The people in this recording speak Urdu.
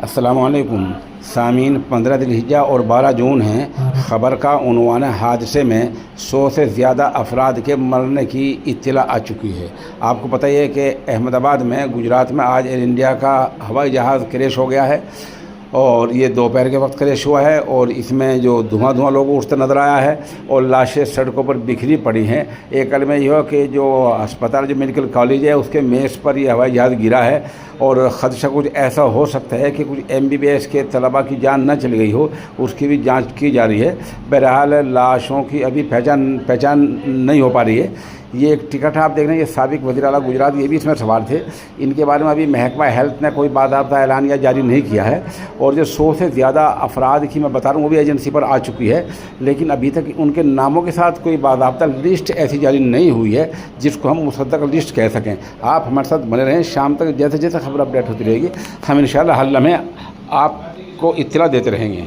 السلام علیکم سامعین، 15 ذی الحجہ اور 12 جون ہیں۔ خبر کا عنوان ہے حادثے میں 100 سے زیادہ افراد کے مرنے کی اطلاع آ چکی ہے۔ آپ کو پتہ ہی ہے کہ احمد آباد میں گجرات میں آج ایئر انڈیا کا ہوائی جہاز کریش ہو گیا ہے اور یہ دوپہر کے وقت کریش ہوا ہے، اور اس میں جو دھواں لوگوں اٹھتا نظر آیا ہے اور لاشیں سڑکوں پر بکھری پڑی ہیں۔ ایک عالم یہ ہو کہ جو اسپتال جو میڈیکل کالج ہے اس کے میز پر یہ ہوائی جہاز گرا ہے، اور خدشہ کچھ ایسا ہو سکتا ہے کہ کچھ MBBS کے طلباء کی جان نہ چلی گئی ہو، اس کی بھی جانچ کی جا رہی ہے۔ بہرحال لاشوں کی ابھی پہچان نہیں ہو پا رہی ہے۔ یہ ایک ٹکٹ ہے، آپ دیکھ رہے ہیں، یہ سابق وزیر اعلیٰ گجرات یہ بھی اس میں سوار تھے۔ ان کے بارے میں ابھی محکمہ ہیلتھ نے کوئی باضابطہ اعلانیہ جاری نہیں کیا ہے، اور جو 100 سے زیادہ افراد کی میں بتا رہا ہوں وہ بھی ایجنسی پر آ چکی ہے، لیکن ابھی تک ان کے ناموں کے ساتھ کوئی باضابطہ لسٹ ایسی جاری نہیں ہوئی ہے جس کو ہم مصدق لسٹ کہہ سکیں۔ آپ ہمارے ساتھ بنے رہیں، شام تک جیسے خبر اپڈیٹ ہوتی رہے گی، ہم انشاءاللہ حل میں آپ کو اطلاع دیتے رہیں گے۔